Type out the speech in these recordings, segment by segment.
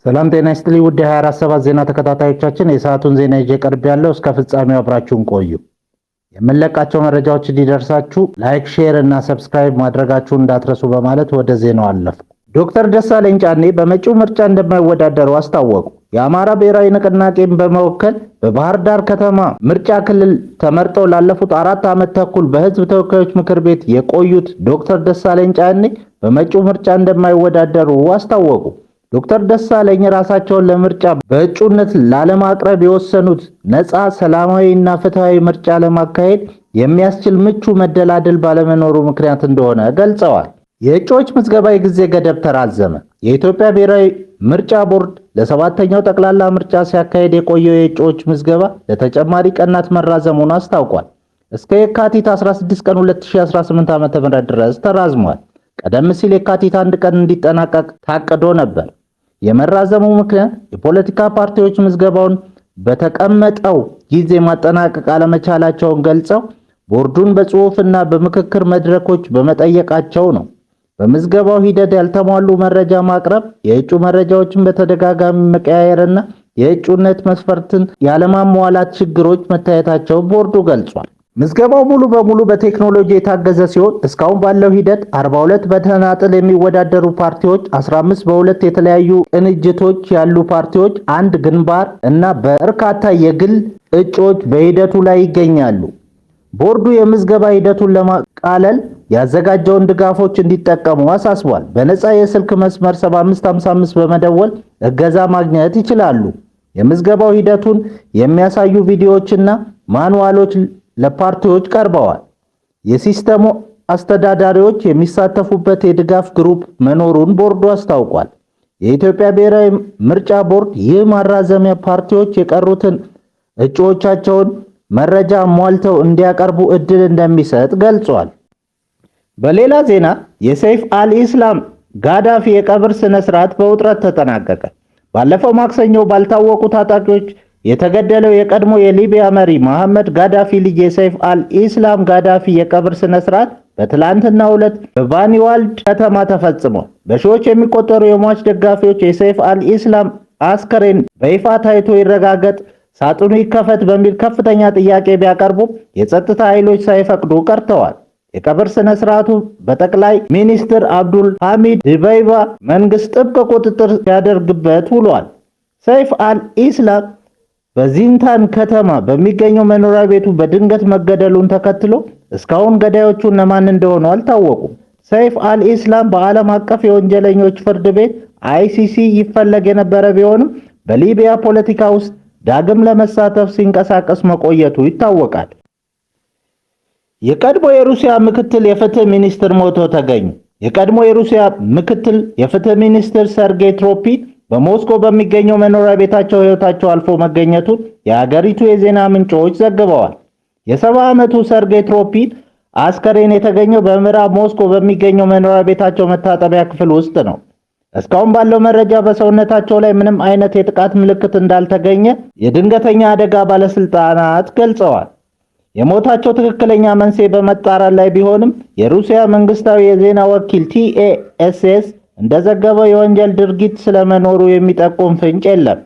ሰላም ጤና ይስጥልኝ ውድ 24/7 ዜና ተከታታዮቻችን፣ የሰዓቱን ዜና ይዤ ቀርቤያለሁ። እስከ ፍጻሜው አብራችሁን ቆዩ። የምንለቃቸው መረጃዎች እንዲደርሳችሁ ላይክ፣ ሼር እና ሰብስክራይብ ማድረጋችሁን እንዳትረሱ በማለት ወደ ዜናው አለፍኩ። ዶክተር ደሳለኝ ጫኔ በመጪው ምርጫ እንደማይወዳደሩ አስታወቁ። የአማራ ብሔራዊ ንቅናቄን በመወከል በባህር ዳር ከተማ ምርጫ ክልል ተመርጠው ላለፉት 4 ዓመት ተኩል በሕዝብ ተወካዮች ምክር ቤት የቆዩት ዶክተር ደሳለኝ ጫኔ በመጪው ምርጫ እንደማይወዳደሩ አስታወቁ። ዶክተር ደሳለኝ ራሳቸውን ለምርጫ በእጩነት ላለማቅረብ የወሰኑት ነፃ፣ ሰላማዊ እና ፍትሃዊ ምርጫ ለማካሄድ የሚያስችል ምቹ መደላደል ባለመኖሩ ምክንያት እንደሆነ ገልጸዋል። የእጩዎች ምዝገባ የጊዜ ገደብ ተራዘመ። የኢትዮጵያ ብሔራዊ ምርጫ ቦርድ ለ7ኛው ጠቅላላ ምርጫ ሲያካሄድ የቆየው የእጩዎች ምዝገባ ለተጨማሪ ቀናት መራዘሙን አስታውቋል። እስከ የካቲት 16 ቀን 2018 ዓ.ም ድረስ ተራዝሟል። ቀደም ሲል የካቲት 1 ቀን እንዲጠናቀቅ ታቅዶ ነበር። የመራዘሙ ምክንያት የፖለቲካ ፓርቲዎች ምዝገባውን በተቀመጠው ጊዜ ማጠናቀቅ አለመቻላቸውን ገልጸው ቦርዱን በጽሑፍና በምክክር መድረኮች በመጠየቃቸው ነው። በምዝገባው ሂደት ያልተሟሉ መረጃ ማቅረብ፣ የእጩ መረጃዎችን በተደጋጋሚ መቀያየርና የእጩነት መስፈርትን ያለማሟላት ችግሮች መታየታቸውን ቦርዱ ገልጿል። ምዝገባው ሙሉ በሙሉ በቴክኖሎጂ የታገዘ ሲሆን እስካሁን ባለው ሂደት 42 በተናጥል የሚወዳደሩ ፓርቲዎች፣ 15 በሁለት የተለያዩ ቅንጅቶች ያሉ ፓርቲዎች፣ አንድ ግንባር እና በርካታ የግል እጩዎች በሂደቱ ላይ ይገኛሉ። ቦርዱ የምዝገባ ሂደቱን ለማቃለል ያዘጋጀውን ድጋፎች እንዲጠቀሙ አሳስቧል። በነፃ የስልክ መስመር 7555 በመደወል እገዛ ማግኘት ይችላሉ። የምዝገባው ሂደቱን የሚያሳዩ ቪዲዮዎችና ማኑዋሎች ለፓርቲዎች ቀርበዋል። የሲስተሙ አስተዳዳሪዎች የሚሳተፉበት የድጋፍ ግሩፕ መኖሩን ቦርዱ አስታውቋል። የኢትዮጵያ ብሔራዊ ምርጫ ቦርድ ይህ ማራዘሚያ ፓርቲዎች የቀሩትን እጩዎቻቸውን መረጃ ሟልተው እንዲያቀርቡ እድል እንደሚሰጥ ገልጿል። በሌላ ዜና የሰይፍ አልኢስላም ጋዳፊ የቀብር ስነ ስርዓት በውጥረት ተጠናቀቀ። ባለፈው ማክሰኞ ባልታወቁ ታጣቂዎች የተገደለው የቀድሞ የሊቢያ መሪ መሐመድ ጋዳፊ ልጅ የሰይፍ አልኢስላም ጋዳፊ የቀብር ስነ ስርዓት በትላንትናው ዕለት በባኒዋልድ ከተማ ተፈጽሟል። በሺዎች የሚቆጠሩ የሟች ደጋፊዎች የሰይፍ አልኢስላም አስከሬን በይፋ ታይቶ ይረጋገጥ፣ ሳጥኑ ይከፈት በሚል ከፍተኛ ጥያቄ ቢያቀርቡም የጸጥታ ኃይሎች ሳይፈቅዱ ቀርተዋል። የቀብር ስነ ስርዓቱ በጠቅላይ ሚኒስትር አብዱል ሐሚድ ዲበይባ መንግስት ጥብቅ ቁጥጥር ሲያደርግበት ውሏል። ሰይፍ አልኢስላም በዚንታን ከተማ በሚገኘው መኖሪያ ቤቱ በድንገት መገደሉን ተከትሎ እስካሁን ገዳዮቹ እነማን እንደሆኑ አልታወቁም። ሰይፍ አልኢስላም በዓለም አቀፍ የወንጀለኞች ፍርድ ቤት ICC ይፈለግ የነበረ ቢሆንም በሊቢያ ፖለቲካ ውስጥ ዳግም ለመሳተፍ ሲንቀሳቀስ መቆየቱ ይታወቃል። የቀድሞ የሩሲያ ምክትል የፍትህ ሚኒስትር ሞተው ተገኙ። የቀድሞ የሩሲያ ምክትል የፍትህ ሚኒስትር ሰርጌይ ትሮፒን በሞስኮ በሚገኘው መኖሪያ ቤታቸው ሕይወታቸው አልፎ መገኘቱን የሀገሪቱ የዜና ምንጮች ዘግበዋል። የ70 ዓመቱ ሰርጌይ ትሮፒን አስከሬን የተገኘው በምዕራብ ሞስኮ በሚገኘው መኖሪያ ቤታቸው መታጠቢያ ክፍል ውስጥ ነው። እስካሁን ባለው መረጃ በሰውነታቸው ላይ ምንም አይነት የጥቃት ምልክት እንዳልተገኘ የድንገተኛ አደጋ ባለስልጣናት ገልጸዋል። የሞታቸው ትክክለኛ መንስኤ በመጣራት ላይ ቢሆንም የሩሲያ መንግስታዊ የዜና ወኪል TASS እንደዘገበው የወንጀል ድርጊት ስለመኖሩ የሚጠቁም ፍንጭ የለም።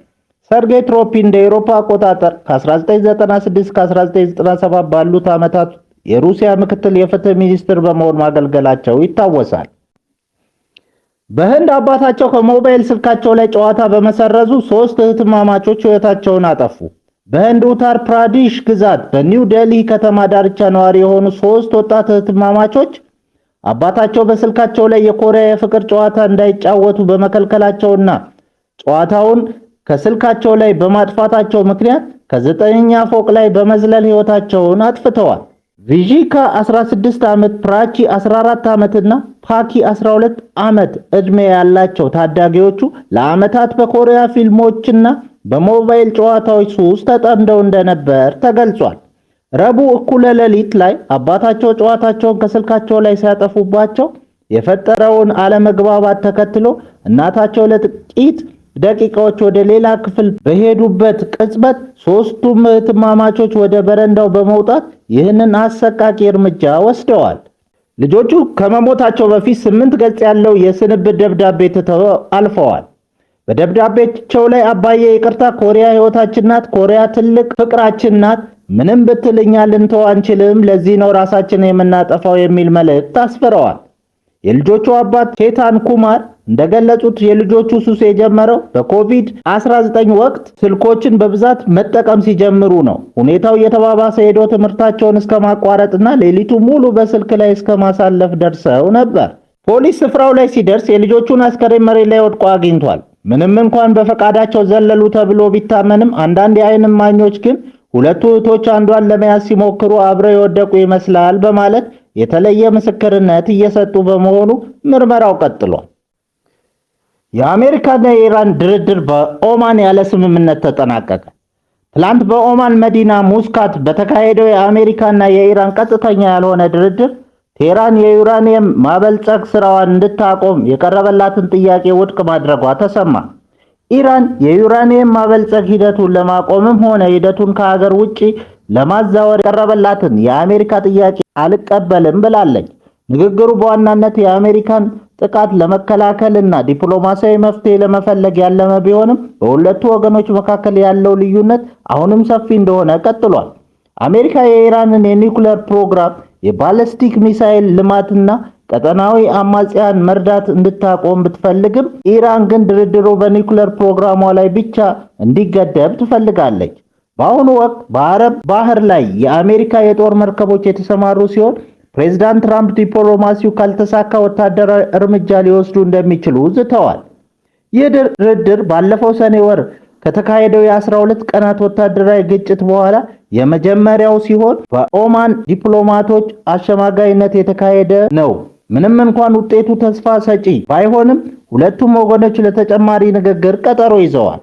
ሰርጌይ ትሮፒን እንደ አውሮፓ አቆጣጠር ከ1996 እስከ 1997 ባሉት ዓመታት የሩሲያ ምክትል የፍትህ ሚኒስትር በመሆን ማገልገላቸው ይታወሳል። በህንድ አባታቸው ከሞባይል ስልካቸው ላይ ጨዋታ በመሰረዙ 3 እህትማማቾች ሕይወታቸውን አጠፉ። በህንድ ኡታር ፕራዲሽ ግዛት በኒው ዴልሂ ከተማ ዳርቻ ነዋሪ የሆኑ 3 ወጣት እህትማማቾች አባታቸው በስልካቸው ላይ የኮሪያ የፍቅር ጨዋታ እንዳይጫወቱ በመከልከላቸውና ጨዋታውን ከስልካቸው ላይ በማጥፋታቸው ምክንያት ከ9ኛ ፎቅ ላይ በመዝለል ሕይወታቸውን አጥፍተዋል። ቪጂካ 16 ዓመት፣ ፕራቺ 14 ዓመትና ፓኪ 12 ዓመት ዕድሜ ያላቸው ታዳጊዎቹ ለዓመታት በኮሪያ ፊልሞችና በሞባይል ጨዋታዎች ሱስ ተጠምደው እንደነበር ተገልጿል። ረቡዕ እኩለ ሌሊት ላይ አባታቸው ጨዋታቸውን ከስልካቸው ላይ ሲያጠፉባቸው የፈጠረውን አለመግባባት ተከትሎ እናታቸው ለጥቂት ደቂቃዎች ወደ ሌላ ክፍል በሄዱበት ቅጽበት 3ቱም እህትማማቾች ወደ በረንዳው በመውጣት ይህንን አሰቃቂ እርምጃ ወስደዋል። ልጆቹ ከመሞታቸው በፊት 8 ገጽ ያለው የስንብት ደብዳቤ ትተው አልፈዋል። በደብዳቤያቸው ላይ አባዬ ይቅርታ፣ ኮሪያ ሕይወታችን ናት፣ ኮሪያ ትልቅ ፍቅራችን ናት፣ ምንም ብትልኛ ልንተው አንችልም፣ ለዚህ ነው ራሳችንን የምናጠፋው የሚል መልእክት አስፍረዋል። የልጆቹ አባት ኬታን ኩማር እንደገለጹት የልጆቹ ሱስ የጀመረው በኮቪድ-19 ወቅት ስልኮችን በብዛት መጠቀም ሲጀምሩ ነው። ሁኔታው እየተባባሰ ሄዶ ትምህርታቸውን እስከ ማቋረጥና ሌሊቱ ሙሉ በስልክ ላይ እስከ ማሳለፍ ደርሰው ነበር። ፖሊስ ስፍራው ላይ ሲደርስ የልጆቹን አስከሬን መሬት ላይ ወድቆ አግኝቷል። ምንም እንኳን በፈቃዳቸው ዘለሉ ተብሎ ቢታመንም አንዳንድ የዓይን እማኞች ግን ሁለቱ እህቶች አንዷን ለመያዝ ሲሞክሩ አብረው የወደቁ ይመስላል በማለት የተለየ ምስክርነት እየሰጡ በመሆኑ ምርመራው ቀጥሏል። የአሜሪካና የኢራን ድርድር በኦማን ያለ ስምምነት ተጠናቀቀ። ትላንት በኦማን መዲና ሙስካት በተካሄደው የአሜሪካና የኢራን ቀጥተኛ ያልሆነ ድርድር ቴህራን የዩራኒየም ማበልጸግ ስራዋን እንድታቆም የቀረበላትን ጥያቄ ውድቅ ማድረጓ ተሰማ። ኢራን የዩራኒየም ማበልጸግ ሂደቱን ለማቆምም ሆነ ሂደቱን ከሀገር ውጪ ለማዛወር የቀረበላትን የአሜሪካ ጥያቄ አልቀበልም ብላለች። ንግግሩ በዋናነት የአሜሪካን ጥቃት ለመከላከልና ዲፕሎማሲያዊ መፍትሄ ለመፈለግ ያለመ ቢሆንም በሁለቱ ወገኖች መካከል ያለው ልዩነት አሁንም ሰፊ እንደሆነ ቀጥሏል። አሜሪካ የኢራንን የኒውክሌር ፕሮግራም፣ የባሊስቲክ ሚሳኤል ልማትና ቀጠናዊ አማጽያን መርዳት እንድታቆም ብትፈልግም ኢራን ግን ድርድሩ በኒውክሌር ፕሮግራሟ ላይ ብቻ እንዲገደብ ትፈልጋለች። በአሁኑ ወቅት በአረብ ባህር ላይ የአሜሪካ የጦር መርከቦች የተሰማሩ ሲሆን ፕሬዝዳንት ትራምፕ ዲፕሎማሲው ካልተሳካ ወታደራዊ እርምጃ ሊወስዱ እንደሚችሉ ዝተዋል። ይህ ድርድር ባለፈው ሰኔ ወር ከተካሄደው የ12 ቀናት ወታደራዊ ግጭት በኋላ የመጀመሪያው ሲሆን በኦማን ዲፕሎማቶች አሸማጋይነት የተካሄደ ነው። ምንም እንኳን ውጤቱ ተስፋ ሰጪ ባይሆንም ሁለቱም ወገኖች ለተጨማሪ ንግግር ቀጠሮ ይዘዋል።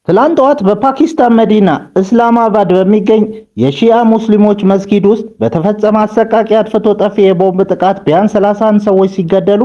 ትላንት ጠዋት በፓኪስታን መዲና እስላማባድ በሚገኝ የሺያ ሙስሊሞች መስጊድ ውስጥ በተፈጸመ አሰቃቂ አጥፍቶ ጠፊ የቦምብ ጥቃት ቢያንስ 31 ሰዎች ሲገደሉ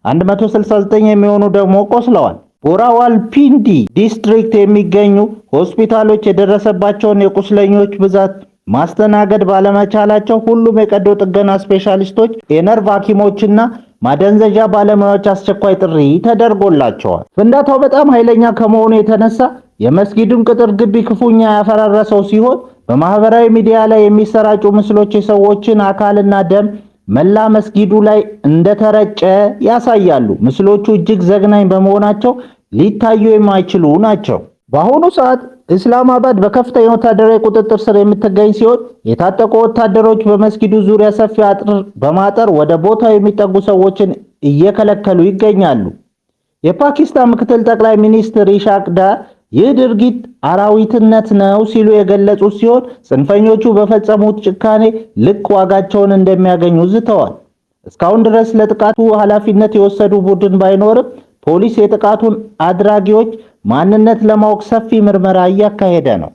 169 የሚሆኑ ደግሞ ቆስለዋል። በራዋልፒንዲ ዲስትሪክት የሚገኙ ሆስፒታሎች የደረሰባቸውን የቁስለኞች ብዛት ማስተናገድ ባለመቻላቸው ሁሉም የቀዶ ጥገና ስፔሻሊስቶች፣ የነርቭ ሐኪሞችና ማደንዘዣ ባለሙያዎች አስቸኳይ ጥሪ ተደርጎላቸዋል። ፍንዳታው በጣም ኃይለኛ ከመሆኑ የተነሳ የመስጊዱን ቅጥር ግቢ ክፉኛ ያፈራረሰው ሲሆን በማህበራዊ ሚዲያ ላይ የሚሰራጩ ምስሎች የሰዎችን አካልና ደም መላ መስጊዱ ላይ እንደተረጨ ያሳያሉ። ምስሎቹ እጅግ ዘግናኝ በመሆናቸው ሊታዩ የማይችሉ ናቸው። በአሁኑ ሰዓት እስላማባድ በከፍተኛ ወታደራዊ ቁጥጥር ስር የምትገኝ ሲሆን የታጠቁ ወታደሮች በመስጊዱ ዙሪያ ሰፊ አጥር በማጠር ወደ ቦታው የሚጠጉ ሰዎችን እየከለከሉ ይገኛሉ። የፓኪስታን ምክትል ጠቅላይ ሚኒስትር ኢሻቅ ዳር ይህ ድርጊት አራዊትነት ነው ሲሉ የገለጹ ሲሆን ጽንፈኞቹ በፈጸሙት ጭካኔ ልክ ዋጋቸውን እንደሚያገኙ ዝተዋል። እስካሁን ድረስ ለጥቃቱ ኃላፊነት የወሰዱ ቡድን ባይኖርም ፖሊስ የጥቃቱን አድራጊዎች ማንነት ለማወቅ ሰፊ ምርመራ እያካሄደ ነው።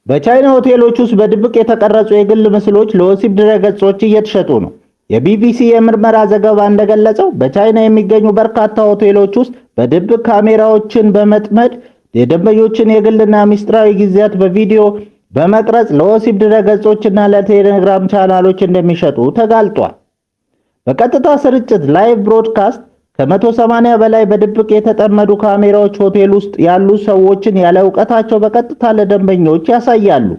በቻይና ሆቴሎች ውስጥ በድብቅ የተቀረጹ የግል ምስሎች ለወሲብ ድረገጾች እየተሸጡ ነው። የቢቢሲ የምርመራ ዘገባ እንደገለጸው በቻይና የሚገኙ በርካታ ሆቴሎች ውስጥ በድብቅ ካሜራዎችን በመጥመድ የደንበኞችን የግልና ሚስጥራዊ ጊዜያት በቪዲዮ በመቅረጽ ለወሲብ ድረገጾችና ለቴሌግራም ቻናሎች እንደሚሸጡ ተጋልጧል። በቀጥታ ስርጭት ላይቭ ብሮድካስት ከ180 በላይ በድብቅ የተጠመዱ ካሜራዎች ሆቴል ውስጥ ያሉ ሰዎችን ያለ ዕውቀታቸው በቀጥታ ለደንበኞች ያሳያሉ።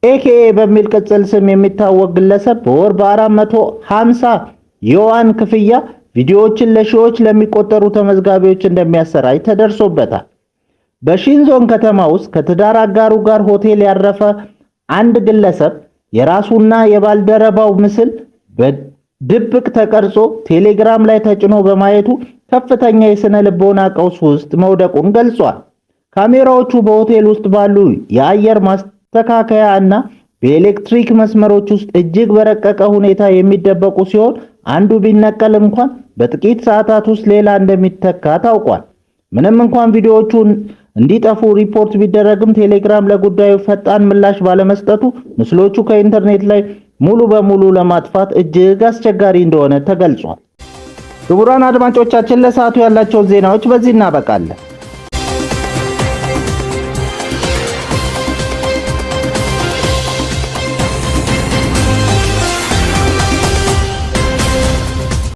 ኤኬኤ በሚል ቅጽል ስም የሚታወቅ ግለሰብ በወር በ450 ዩዋን ክፍያ ቪዲዮዎችን ለሺዎች ለሚቆጠሩ ተመዝጋቢዎች እንደሚያሰራጭ ተደርሶበታል። በሺንዞን ከተማ ውስጥ ከትዳር አጋሩ ጋር ሆቴል ያረፈ አንድ ግለሰብ የራሱና የባልደረባው ምስል በድብቅ ተቀርጾ ቴሌግራም ላይ ተጭኖ በማየቱ ከፍተኛ የስነ ልቦና ቀውስ ውስጥ መውደቁን ገልጿል። ካሜራዎቹ በሆቴል ውስጥ ባሉ የአየር ማስተካከያ እና በኤሌክትሪክ መስመሮች ውስጥ እጅግ በረቀቀ ሁኔታ የሚደበቁ ሲሆን አንዱ ቢነቀል እንኳን በጥቂት ሰዓታት ውስጥ ሌላ እንደሚተካ ታውቋል። ምንም እንኳን ቪዲዮዎቹ እንዲጠፉ ሪፖርት ቢደረግም ቴሌግራም ለጉዳዩ ፈጣን ምላሽ ባለመስጠቱ ምስሎቹ ከኢንተርኔት ላይ ሙሉ በሙሉ ለማጥፋት እጅግ አስቸጋሪ እንደሆነ ተገልጿል። ክቡራን አድማጮቻችን ለሰዓቱ ያላቸው ዜናዎች በዚህ እናበቃለን።